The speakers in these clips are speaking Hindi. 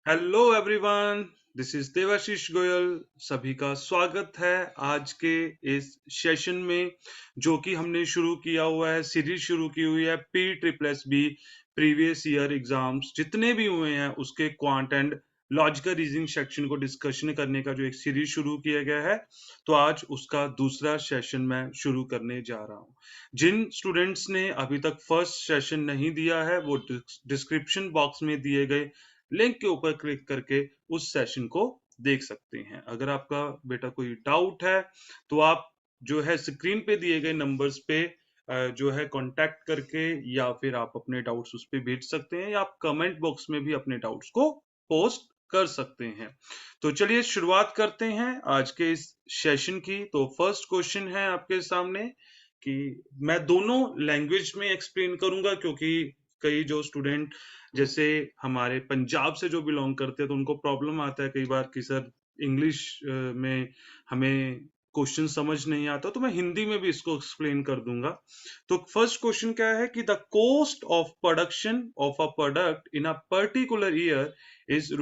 Hello everyone, this is Devashish Goyal. सभी का स्वागत है आज के इस सेशन में, जो कि हमने शुरू किया हुआ है, सीरीज शुरू की हुई है P triple S B previous year exams जितने भी हुए हैं उसके quant and logical reasoning section को डिस्कशन करने का जो एक सीरीज शुरू किया गया है। तो आज उसका दूसरा सेशन मैं शुरू करने जा रहा हूँ। जिन स्टूडेंट्स ने अभी तक फर्स्ट सेशन नहीं दिया है वो डिस्क्रिप्शन बॉक्स में दिए गए लिंक के ऊपर क्लिक करके उस सेशन को देख सकते हैं। अगर आपका बेटा कोई डाउट है तो आप जो है स्क्रीन पे दिए गए नंबर्स पे जो है कांटेक्ट करके या फिर आप अपने डाउट्स उस पे भेज सकते हैं, या आप कमेंट बॉक्स में भी अपने डाउट्स को पोस्ट कर सकते हैं। तो चलिए शुरुआत करते हैं आज के इस सेशन की। तो फर्स्ट क्वेश्चन है आपके सामने कि मैं दोनों लैंग्वेज में एक्सप्लेन करूंगा, क्योंकि कई जो स्टूडेंट जैसे हमारे पंजाब से जो बिलोंग करते हैं तो उनको प्रॉब्लम आता है कई बार कि सर इंग्लिश में हमें क्वेश्चन समझ नहीं आता, तो मैं हिंदी में भी इसको एक्सप्लेन कर दूंगा। तो फर्स्ट क्वेश्चन क्या है कि the cost of production of a product in a particular year is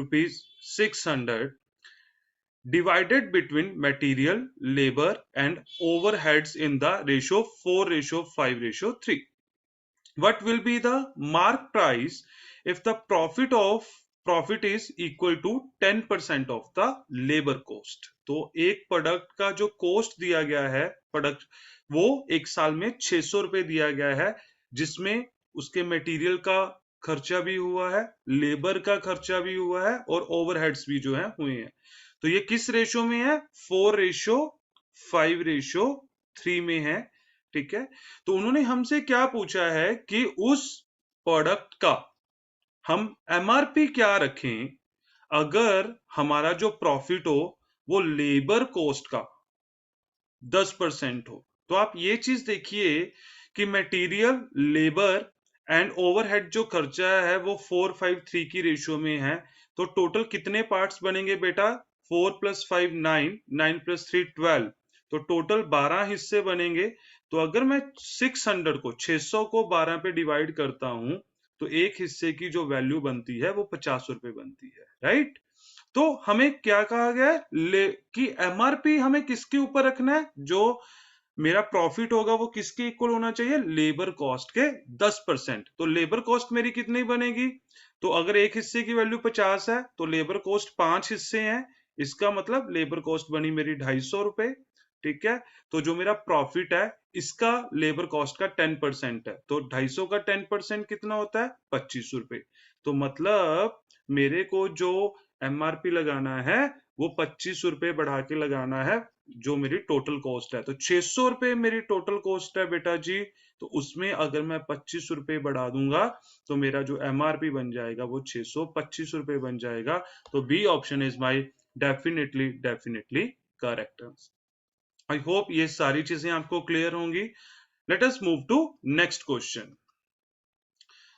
₹600 divided between material, labor and overheads in the ratio 4:5:3. What will be the mark price if the profit is equal to 10% of the labor cost? तो एक प्रोडक्ट का जो कॉस्ट दिया गया है, प्रोडक्ट वो एक साल में 600 रुपए दिया गया है, जिसमें उसके मटेरियल का खर्चा भी हुआ है, लेबर का खर्चा भी हुआ है और ओवरहेड्स भी जो है हुए हैं। तो ये किस रेशो में है? 4:5:3 में है। ठीक है। तो उन्होंने हमसे क्या पूछा है कि उस प्रोडक्ट का हम एमआरपी क्या रखें अगर हमारा जो प्रॉफिट हो वो लेबर कॉस्ट का 10% हो। तो आप ये चीज देखिए कि मटेरियल, लेबर एंड ओवरहेड जो खर्चा है वो 4:5:3 की रेशियो में है। तो टोटल कितने पार्ट्स बनेंगे बेटा? 4+5 9, 9+3 12। तो टोटल 12 हिस्से बनेंगे। तो अगर मैं 600 को 12 पे डिवाइड करता हूं तो एक हिस्से की जो वैल्यू बनती है वो 50 रुपए बनती है, राइट। तो हमें क्या कहा गया है कि एमआरपी हमें किसके ऊपर रखना है? जो मेरा प्रॉफिट होगा वो किसके इक्वल होना चाहिए? लेबर कॉस्ट के 10%। तो लेबर कॉस्ट मेरी कितनी बनेगी? तो अगर एक हिस्से की वैल्यू 50 है तो लेबर कॉस्ट 5 हिस्से हैं, इसका मतलब लेबर कॉस्ट बनी मेरी 250 रुपए। ठीक है। तो जो मेरा प्रॉफिट है इसका लेबर कॉस्ट का 10% है, तो 250 का 10% कितना होता है? 25 रुपए। तो मतलब मेरे को जो एमआरपी लगाना है वो 25 रुपए बढ़ा के लगाना है, जो मेरी टोटल कॉस्ट है। तो 600 रुपए मेरी टोटल कॉस्ट है बेटा जी। तो उसमें अगर मैं 25 रुपए बढ़ा दूंगा तो मेरा जो एमआरपी बन जाएगा वो 625 रुपए बन जाएगा। तो B option is my definitely definitely correct. I hope ये सारी चीजें आपको क्लियर होंगी। Let us move to next question.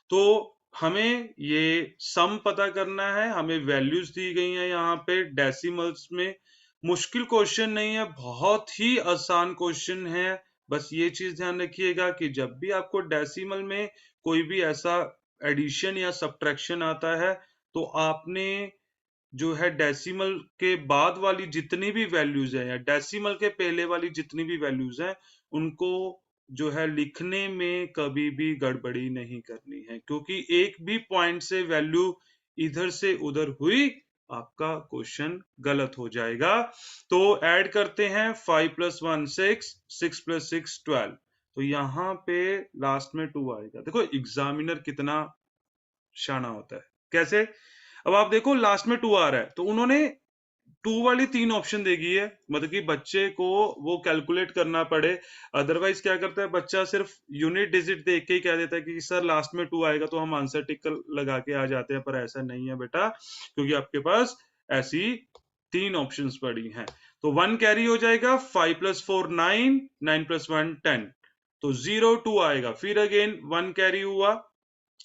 तो हमें ये सम पता करना है, हमें वैल्यूज दी गई हैं यहाँ पे डेसिमल्स में। मुश्किल क्वेश्चन नहीं है, बहुत ही आसान क्वेश्चन है। बस ये चीज ध्यान रखिएगा कि जब भी आपको डेसिमल में कोई भी ऐसा एडिशन या सब्ट्रैक्शन आता है तो आपने जो है डेसिमल के बाद वाली जितनी भी वैल्यूज है या डेसिमल के पहले वाली जितनी भी वैल्यूज हैं उनको जो है लिखने में कभी भी गड़बड़ी नहीं करनी है, क्योंकि एक भी पॉइंट से वैल्यू इधर से उधर हुई आपका क्वेश्चन गलत हो जाएगा। तो ऐड करते हैं 5+1 6, 6+6 12। तो यहाँ पे लास्ट में 2 आएगा। देखो एग्जामिनर कितना शाना होता है। कैसे? अब आप देखो लास्ट में 2 आ रहा है तो उन्होंने 2 वाली 3 ऑप्शन देगी है, मतलब कि बच्चे को वो कैलकुलेट करना पड़े। अदरवाइज क्या करता है बच्चा, सिर्फ यूनिट डिजिट देख के ही कह देता है कि सर लास्ट में 2 आएगा तो हम आंसर टिक लगा के आ जाते हैं, पर ऐसा नहीं है बेटा, क्योंकि आपके पास ऐसी 3 ऑप्शंस पड़ी हैं। तो 1 कैरी हो जाएगा, 5+4 9, 9+1 10। तो 0 2 आएगा, फिर अगेन 1 कैरी हुआ,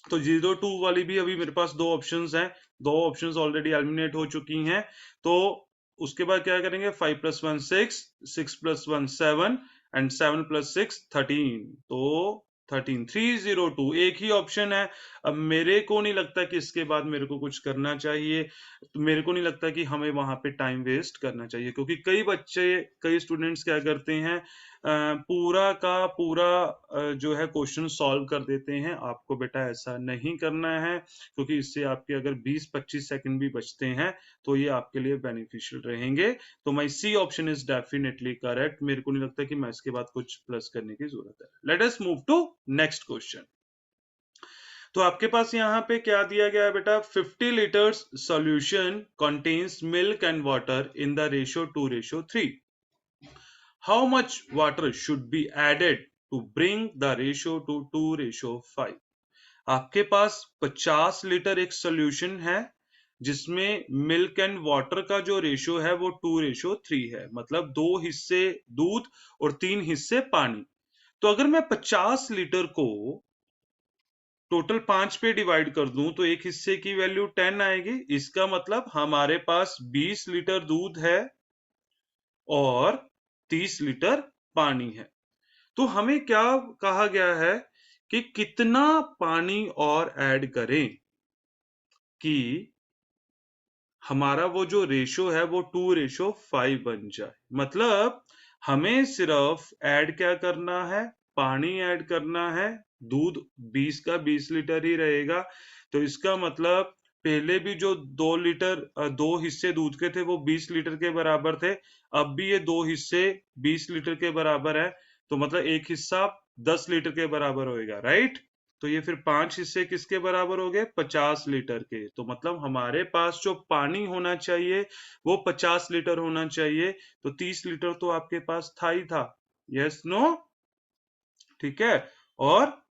तो 0 2 वाली भी अभी मेरे पास 2 ऑप्शंस हैं, 2 ऑप्शंस ऑलरेडी एलिमिनेट हो चुकी हैं। तो उसके बाद क्या करेंगे? 5+1 6, 6+1 7 एंड 7+6 13। तो 13,302 एक ही ऑप्शन है। अब मेरे को नहीं लगता कि इसके बाद मेरे को कुछ करना चाहिए, तो मेरे को नहीं लगता कि हमें वहां पे टाइम वेस्ट करना चाहिए, क्योंकि कई बच्चे, कई स्टूडेंट्स क्या करते हैं, पूरा का पूरा जो है क्वेश्चन सॉल्व कर देते हैं। आपको बेटा ऐसा नहीं करना है, क्योंकि इससे आपके अगर 20-25 सेकंड भी बचते हैं तो ये आपके लिए बेनिफिशियल रहेंगे। तो my C option is definitely correct. मेरे को नहीं लगता कि मैं इसके बाद कुछ प्लस करने की जरूरत है। Let us move to next question. तो आपके पास यहाँ पे क्या दिया गया है बेटा, 50 litres solution contains milk and water in the ratio 2:3। How much water should be added to bring the ratio to 2:5। आपके पास 50 लीटर एक सॉल्यूशन है जिसमें मिल्क एंड वाटर का जो रेशियो है वो 2:3 है, मतलब 2 हिस्से दूध और 3 हिस्से पानी। तो अगर मैं 50 लीटर को टोटल 5 पे डिवाइड कर दूं तो एक हिस्से की वैल्यू 10 आएगी। इसका मतलब हमारे पास 20 लीटर दूध है और 30 लीटर पानी है। तो हमें क्या कहा गया है कि कितना पानी और ऐड करें कि हमारा वो जो रेशो है वो 2:5 बन जाए। मतलब हमें सिर्फ ऐड क्या करना है, पानी ऐड करना है। दूध 20 का 20 लीटर ही रहेगा, तो इसका मतलब पहले भी जो 2 लीटर 2 हिस्से दूध के थे वो 20 लीटर के बराबर थे। अब भी ये 2 हिस्से 20 लीटर के बराबर है, तो मतलब एक हिस्सा 10 लीटर के बराबर होएगा, राइट। तो ये फिर 5 हिस्से किसके बराबर हो गए, 50 लीटर के। तो मतलब हमारे पास जो पानी होना चाहिए वो 50 लीटर होना चाहिए। तो 30 लीटर तो आपके पास था ही था, यस नो, ठीक है। और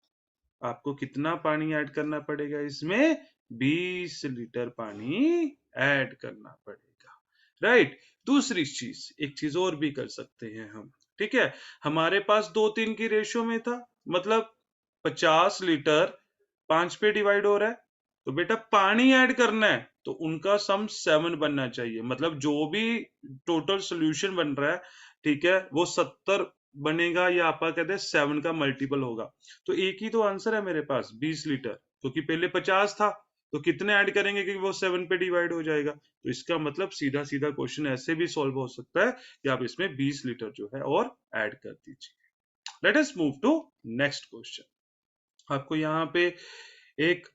आपको कितना पानी ऐड करना पड़ेगा इसमें, 20 लीटर पानी ऐड करना पड़ेगा, राइट। दूसरी चीज, एक चीज और भी कर सकते हैं हम, ठीक है। हमारे पास 2:3 की रेशियो में था, मतलब 50 लीटर 5 पे डिवाइड हो रहा है, तो बेटा पानी ऐड करना है तो उनका सम 7 बनना चाहिए। मतलब जो भी टोटल सोल्यूशन बन रहा है, ठीक है, वो 70 बनेगा, या आप कहते हैं 7 का मल्टीपल होगा। तो एक ही तो आंसर है मेरे पास, 20 लीटर, क्योंकि पहले 50 था, तो कितने ऐड करेंगे कि वो 7 पे डिवाइड हो जाएगा। तो इसका मतलब सीधा सीधा क्वेश्चन ऐसे भी सॉल्व हो सकता है कि आप इसमें 20 लीटर जो है और ऐड कर दीजिए। Let us move to next question. आपको यहाँ पे एक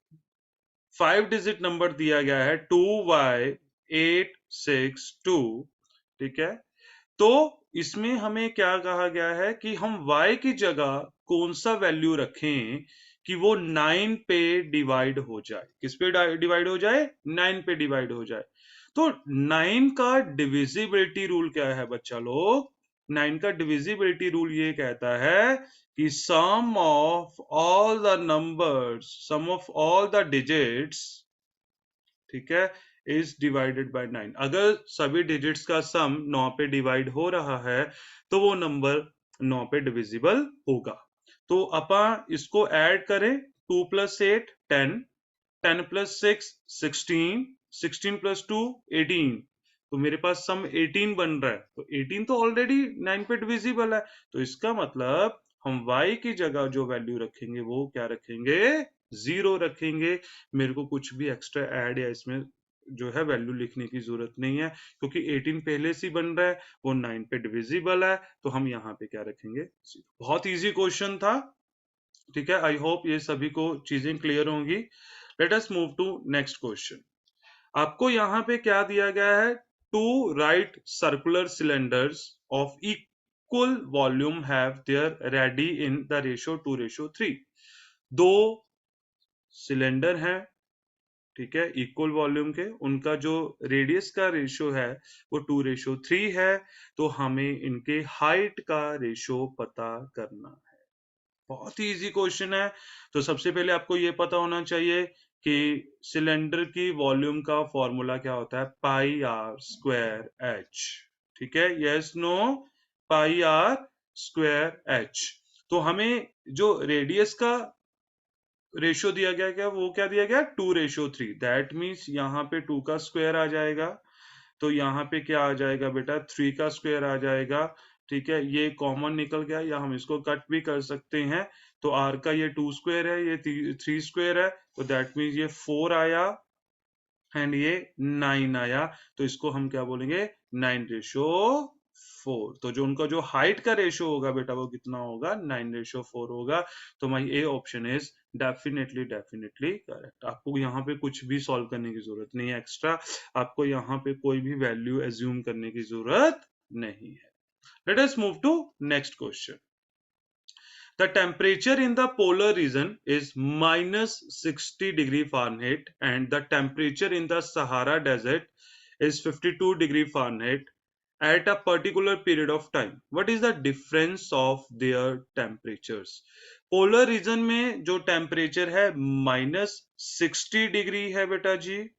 5 डिजिट नंबर दिया गया है, 2y862, ठीक है। तो इसमें हमें क्या कहा गया है कि हम y की जगह कौन सा वैल्यू रखें कि वो 9 पे डिवाइड हो जाए। किस पे डिवाइड हो जाए, 9 पे डिवाइड हो जाए। तो 9 का डिविजिबिलिटी रूल क्या है बच्चा लोग, 9 का डिविजिबिलिटी रूल ये कहता है कि sum of all the numbers, sum of all the digits, ठीक है, इज डिवाइडेड बाय 9। अगर सभी डिजिट्स का सम 9 पे डिवाइड हो रहा है तो वो नंबर 9 पे डिविजिबल होगा। तो अपन इसको ऐड करें, 2 + 8 10, 10 + 6 16, 16 + 2 18। तो मेरे पास सम 18 बन रहा है, तो 18 तो ऑलरेडी 9 पे डिविजिबल है। तो इसका मतलब हम y की जगह जो वैल्यू रखेंगे वो क्या रखेंगे, 0 रखेंगे। मेरे को कुछ भी एक्स्ट्रा ऐड या इसमें जो है वैल्यू लिखने की जरूरत नहीं है, क्योंकि 18 पहले से बन रहा है, वो 9 पे डिविजिबल है, तो हम यहाँ पे क्या रखेंगे, 0। बहुत इजी क्वेश्चन था, ठीक है। आई होप ये सभी को चीजें क्लियर होंगी। Let us move to next question. आपको यहाँ पे क्या दिया गया है, 2 right circular cylinders of equal volume have their radii in the ratio 2:3। दो सिलेंडर हैं, ठीक है, इक्वल वॉल्यूम के, उनका जो रेडियस का रेशियो है वो 2:3 है। तो हमें इनके हाइट का रेशियो पता करना है। बहुत ही इजी क्वेश्चन है। तो सबसे पहले आपको ये पता होना चाहिए कि सिलेंडर की वॉल्यूम का फॉर्मूला क्या होता है, πr²h, ठीक है, यस नो, πr²h। तो हमें जो रेडियस का रेशियो दिया गया, क्या वो क्या दिया गया, 2:3। दैट मीन्स यहाँ पे 2 का स्क्वायर आ जाएगा, तो यहाँ पे क्या आ जाएगा बेटा, 3 का स्क्वायर आ जाएगा, ठीक है। ये कॉमन निकल गया, या हम इसको कट भी कर सकते हैं। तो r का ये 2 स्क्वायर है, ये 3 स्क्वायर है, तो दैट मीन्स ये 4 आया एंड ये 9 आया। तो इसको हम क्या बोलेंगे, 9:4। तो जो उनका जो हाइट का रेशियो होगा बेटा वो कितना होगा, 9:4 होगा। तो my A option is definitely definitely correct. आपको यहाँ पे कुछ भी सॉल्व करने की जरूरत नहीं है एक्स्ट्रा, आपको यहाँ पे कोई भी वैल्यू एज्यूम करने की जरूरत नहीं है। Let us move to next question. The temperature in the polar region is -60°F and the temperature in the Sahara Desert is 52°F at a particular period of time. What is the difference of their temperatures? Polar region में जो temperature है -60 डिग्री है बेटा जी,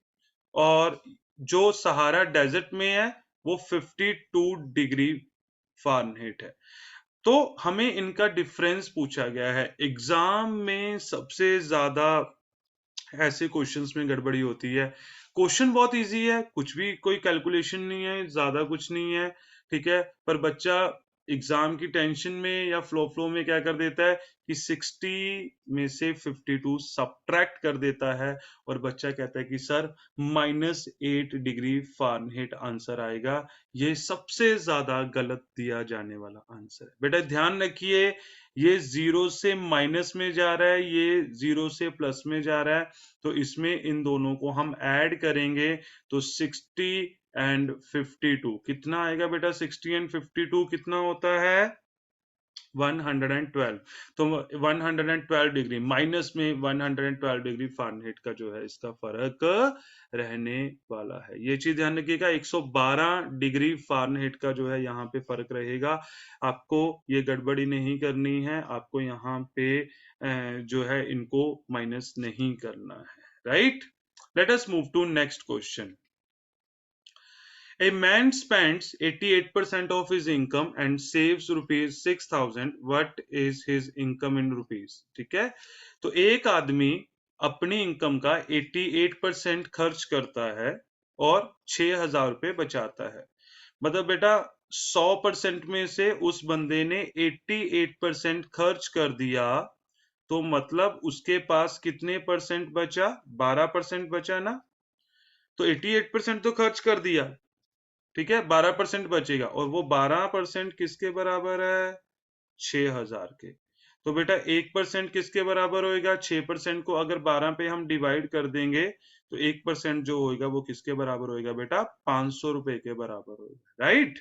और जो सहारा डेजर्ट में है वो 52°F है। तो हमें इनका डिफरेंस पूछा गया है। एग्जाम में सबसे ज्यादा ऐसे क्वेश्चंस में गड़बड़ी होती है। क्वेश्चन बहुत इजी है, कुछ भी कोई कैलकुलेशन नहीं है, ज्यादा कुछ नहीं है, ठीक है, पर बच्चा एग्जाम की टेंशन में या फ्लो में क्या कर देता है कि 60 में से 52 सब्ट्रैक्ट कर देता है और बच्चा कहता है कि सर -8°F आंसर आएगा। ये सबसे ज्यादा गलत दिया जाने वाला आंसर है। बेटा ध्यान रखिए, ये 0 से माइनस में जा रहा है, ये 0 से प्लस में जा रहा है, तो इसमें इन दोनों को हम ऐड करेंगे तो 60 एंड 52 कितना आएगा बेटा, 60 एंड 52 कितना होता है 112। तो 112 डिग्री माइनस में 112°F का जो है इसका फर्क रहने वाला है। ये चीज ध्यान रखिएगा, 112°F का जो है यहाँ पे फर्क रहेगा। आपको ये गड़बड़ी नहीं करनी है, आपको यहाँ पे जो है इनको माइनस नहीं करना है, right. Let us move to next question. A man spends 88% of his income and saves rupees 6,000. What is his income in rupees? ठीक है, तो एक आदमी अपनी इनकम का 88% खर्च करता है और 6,000 रुपए बचाता है। मतलब बेटा 100% में से उस बंदे ने 88% खर्च कर दिया, तो मतलब उसके पास कितने परसेंट बचा, 12% बचा ना। तो 88% तो खर्च कर दिया, ठीक है, 12% बचेगा, और वो 12% किसके बराबर है, 6,000 के। तो बेटा 1% किसके बराबर होएगा, 6% को अगर 12 पे हम डिवाइड कर देंगे तो 1% जो होएगा वो किसके बराबर होएगा बेटा, 500 रुपए के बराबर होएगा, राइट,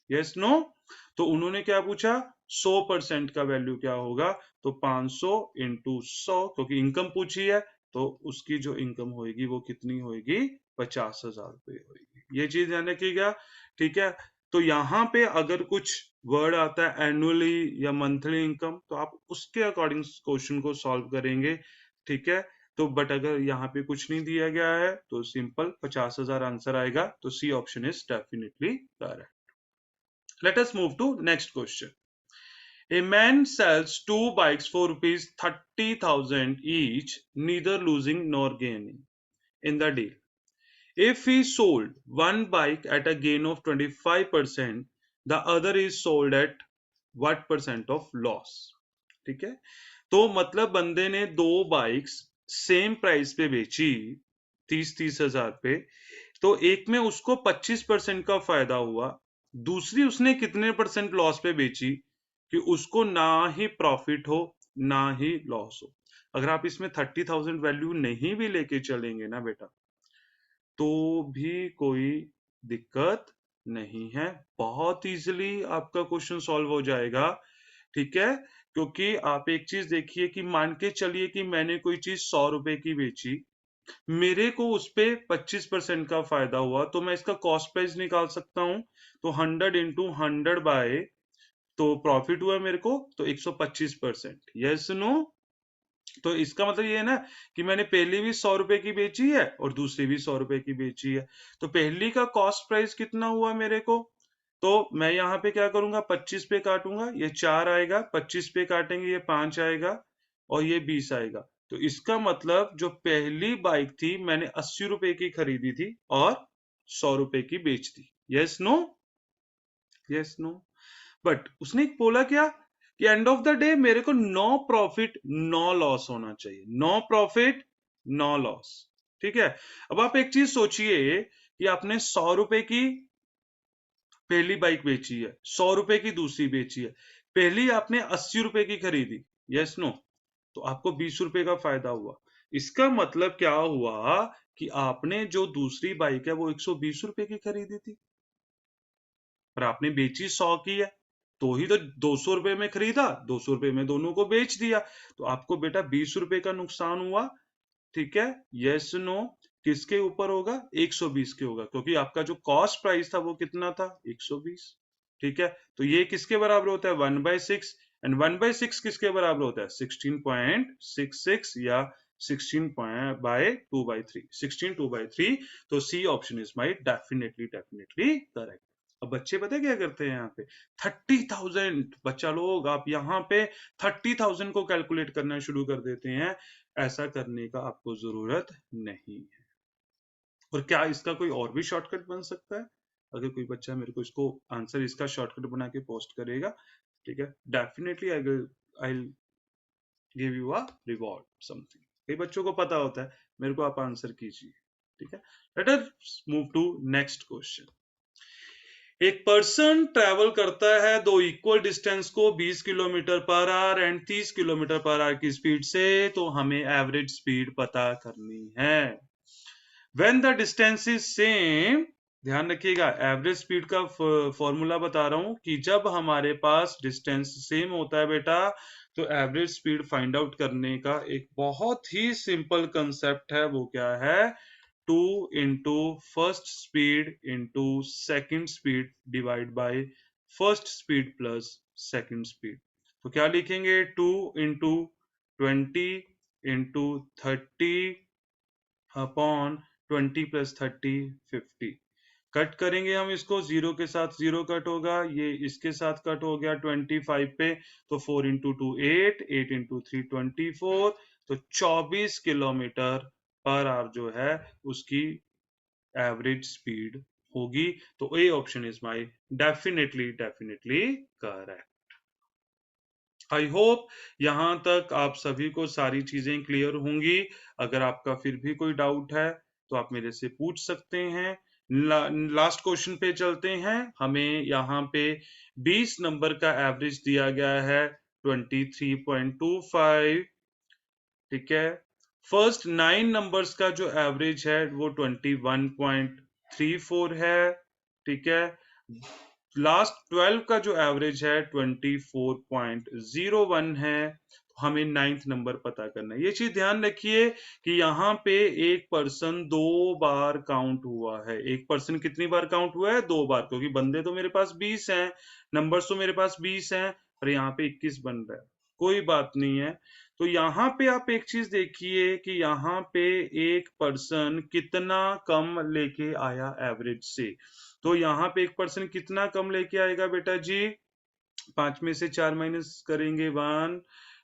यस नो। तो उन्होंने क्या पूछा, 100% का वैल्यू क्या होगा, तो 500 इंटू 100, क्योंकि इनकम पूछी है तो उसकी जो इनकम होगी वो कितनी होगी, 50,000 रुपए होगी। ये चीज ध्यान रखिएगा, ठीक है। तो यहाँ पे अगर कुछ वर्ड आता है एनुअली या मंथली इनकम, तो आप उसके अकॉर्डिंग क्वेश्चन को सॉल्व करेंगे, ठीक है। तो बट अगर यहाँ पे कुछ नहीं दिया गया है तो सिंपल 50,000 आंसर आएगा। तो C option is definitely correct. Let us move to next question. A man sells two bikes for rupees 30,000 each, neither losing nor gaining in the deal. If he sold one bike at a gain of 25%, the other is sold at what percent of loss? ठीक है, तो मतलब बंदे ने दो बाइक्स सेम प्राइस पे बेची, 30-30 हजार पे, तो एक में उसको 25% का फायदा हुआ, दूसरी उसने कितने परसेंट लॉस पे बेची कि उसको ना ही प्रॉफिट हो ना ही लॉस हो। अगर आप इसमें 30,000 वैल्यू नहीं भी लेके चलेंगे ना बेटा, तो भी कोई दिक्कत नहीं है, बहुत इजीली आपका क्वेश्चन सॉल्व हो जाएगा, ठीक है। क्योंकि आप एक चीज देखिए कि मान के चलिए कि मैंने कोई चीज 100 रुपए की बेची, मेरे को उस पे 25% का फायदा हुआ, तो मैं इसका कॉस्ट प्राइस निकाल सकता हूं। तो 100 इंटू 100 बाय, तो प्रॉफिट हुआ मेरे को तो 125%, यस नो। तो इसका मतलब ये है ना कि मैंने पहली भी 100 रुपए की बेची है और दूसरी भी 100 रुपए की बेची है, तो पहली का कॉस्ट प्राइस कितना हुआ मेरे को, तो मैं यहाँ पे क्या करूंगा, 25 पे काटूंगा, ये 4 आएगा, 25 पे काटेंगे ये 5 आएगा और ये 20 आएगा। तो इसका मतलब जो पहली बाइक थी मैंने 80 रुपए की खरीदी थी और 100 रुपए की बेच दी, yes no, yes no. But उसने बोला क्या कि एंड ऑफ द डे मेरे को नो प्रॉफिट नो लॉस होना चाहिए, नो प्रॉफिट नो लॉस। ठीक है। अब आप एक चीज सोचिए कि आपने 100 रुपए की पहली बाइक बेची है, 100 रुपए की दूसरी बेची है, पहली आपने 80 रुपए की खरीदी, यस नो, तो आपको 20 रुपए का फायदा हुआ। इसका मतलब क्या हुआ कि आपने जो दूसरी बाइक है वो 120 रुपए की खरीदी थी, और आपने बेची 100 की है, तो ही तो 200 रुपए में खरीदा, 200 रुपए में दोनों को बेच दिया, तो आपको बेटा 20 रुपए का नुकसान हुआ। ठीक है, यस नो, किसके ऊपर होगा? 120 के होगा, क्योंकि आपका जो कॉस्ट प्राइस था वो कितना था? 120। ठीक है, तो ये किसके बराबर होता है? 1/6। एंड 1/6 किसके बराबर होता है? 16.66 या 16/2/3, 16/2/3। तो C option is my definitely definitely correct. अब बच्चे पता है क्या करते हैं यहाँ पे? 30,000 बच्चा लोग, आप यहाँ पे 30,000 को कैलकुलेट करना शुरू कर देते हैं। ऐसा करने का आपको जरूरत नहीं है। और क्या इसका कोई और भी शॉर्टकट बन सकता है? अगर कोई बच्चा मेरे को इसको आंसर इसका शॉर्टकट बना के पोस्ट करेगा, ठीक है, definitely I will give you a reward something. कई बच्चों को पता होता है, मेरे को आप आंसर कीजिए। ठीक है, let us move to next question. एक पर्सन ट्रेवल करता है दो इक्वल डिस्टेंस को 20 kilometre per hour and 30 kilometre per hour की स्पीड से, तो हमें एवरेज स्पीड पता करनी है। When the distance is same, ध्यान रखिएगा, एवरेज स्पीड का फॉर्मूला बता रहा हूं कि जब हमारे पास डिस्टेंस सेम होता है बेटा, तो एवरेज स्पीड फाइंड आउट करने का एक बहुत ही सिंपल कंसेप्ट है। वो क्या है? 2 into first speed into second speed divide by first speed plus second speed. तो क्या लिखेंगे? 2 into 20 into 30 upon 20 plus 30 50। Cut करेंगे हम इसको, जीरो के साथ जीरो कट होगा, ये इसके साथ कट हो गया 25 पे, तो 4 इंटू 2 8, 8 इंटू 3 24, तो 24 किलोमीटर पर आवर जो है उसकी एवरेज स्पीड होगी। तो ए option is my definitely definitely correct. I hope यहां तक आप सभी को सारी चीजें क्लियर होंगी। अगर आपका फिर भी कोई डाउट है तो आप मेरे से पूछ सकते हैं। लास्ट क्वेश्चन पे चलते हैं। हमें यहाँ पे 20 नंबर का एवरेज दिया गया है 23.25। ठीक है, फर्स्ट 9 नंबर्स का जो एवरेज है वो 21.34 है। ठीक है, लास्ट 12 का जो एवरेज है 24.01 है। तो हमें 9th नंबर पता करना है। ये चीज ध्यान रखिए कि यहाँ पे एक पर्सन 2 बार काउंट हुआ है। एक पर्सन कितनी बार काउंट हुआ है? 2 बार, क्योंकि बंदे तो मेरे पास 20 हैं, नंबर्स तो मेरे पास 20 हैं, और यहाँ पे 21 बन रहा है। कोई बात नहीं है। तो यहाँ पे आप एक चीज देखिए कि यहाँ पे एक पर्सन कितना कम लेके आया एवरेज से। तो यहाँ पे एक पर्सन कितना कम लेके आएगा बेटा जी? 5 में से 4 माइनस करेंगे 1।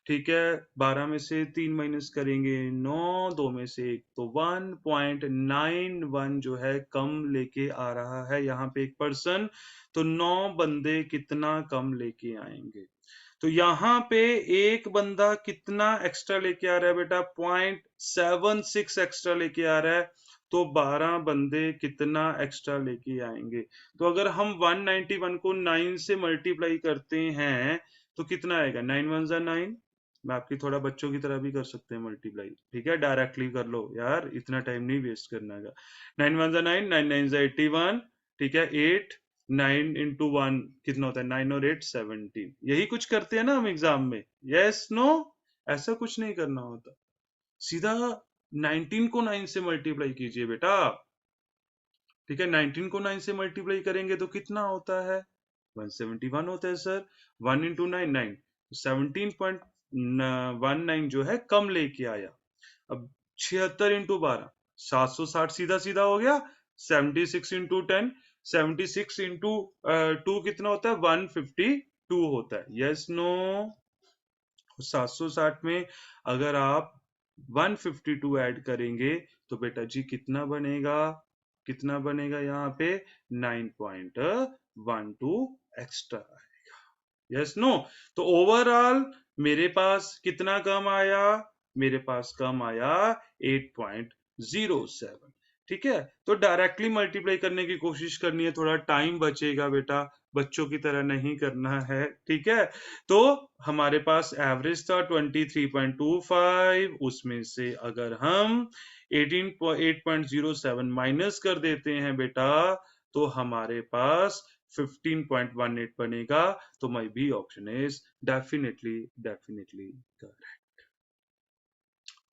ठीक है, 12 में से 3 माइनस करेंगे 9, 2 में से 1, तो 1.91 जो है कम लेके आ रहा है यहाँ पे एक पर्सन। तो 9 बंदे कितना कम लेके आएंगे? तो यहाँ पे एक बंदा कितना एक्स्ट्रा लेके आ रहा है बेटा? 0.76 एक्स्ट्रा लेके आ रहा है। तो 12 बंदे कितना एक्स्ट्रा लेके आएंगे? तो अगर हम 191 को 9 से मल्टीप्लाई करते हैं तो कितना आएगा? 9 वन जा 9। मैं आपकी थोड़ा बच्चों की तरह भी कर सकते हैं मल्टीप्लाई, ठीक है, डायरेक्टली कर लो यार, इतना टाइम नहीं वेस्ट करना है। 9 वन जा 9, 9 9 जा 81। ठीक है, 8 9 इंटू 1 कितना होता है? 9 और 8 17। यही कुछ करते हैं ना हम एग्जाम में, यस नो? ऐसा कुछ नहीं करना होता, सीधा 19 को 9 से मल्टीप्लाई कीजिए बेटा। ठीक है, 19 को 9 से मल्टीप्लाई करेंगे तो कितना होता है? 171 होता है सर। 1 इंटू 9 9, 17.19 जो है कम लेके आया। अब 76 इंटू 12 760 सीधा सीधा हो गया। 76 इंटू 10, 76 इंटू 2 कितना होता है? 152 होता है, यस नो? 760 में अगर आप 152 ऐड करेंगे तो बेटा जी कितना बनेगा? कितना बनेगा यहाँ पे? 9.12 एक्स्ट्रा आएगा। Yes no? तो ओवरऑल मेरे पास कितना कम आया? मेरे पास कम आया 8.07। ठीक है, तो डायरेक्टली मल्टीप्लाई करने की कोशिश करनी है, थोड़ा टाइम बचेगा बेटा, बच्चों की तरह नहीं करना है। ठीक है, तो हमारे पास एवरेज था 23.25, उसमें से अगर हम 8.07 माइनस कर देते हैं बेटा, तो हमारे पास 15.18 बनेगा। तो my B option is definitely definitely correct.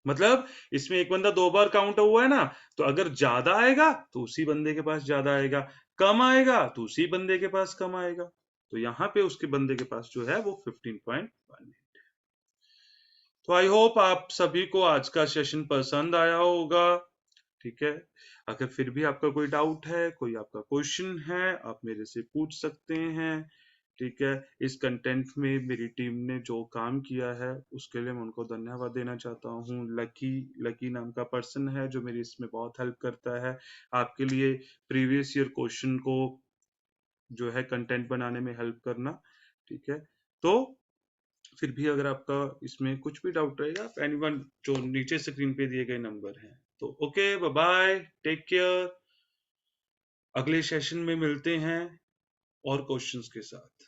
मतलब इसमें एक बंदा 2 बार काउंट हुआ है ना, तो अगर ज्यादा आएगा तो उसी बंदे के पास ज्यादा आएगा, कम आएगा तो उसी बंदे के पास कम आएगा। तो यहाँ पे उसके बंदे के पास जो है वो 15.18। तो आई होप आप सभी को आज का सेशन पसंद आया होगा। ठीक है, अगर फिर भी आपका कोई डाउट है, कोई आपका क्वेश्चन है, आप मेरे से पूछ सकते हैं। ठीक है, इस कंटेंट में मेरी टीम ने जो काम किया है उसके लिए मैं उनको धन्यवाद देना चाहता हूँ। लकी लकी नाम का पर्सन है जो मेरी इसमें बहुत हेल्प करता है, आपके लिए प्रीवियस ईयर क्वेश्चन को जो है कंटेंट बनाने में हेल्प करना। ठीक है, तो फिर भी अगर आपका इसमें कुछ भी डाउट रहेगा, आप एनीवन जो नीचे स्क्रीन पे दिए गए नंबर हैं, तो okay, bye bye, take care. अगले सेशन में मिलते हैं और क्वेश्चंस के साथ।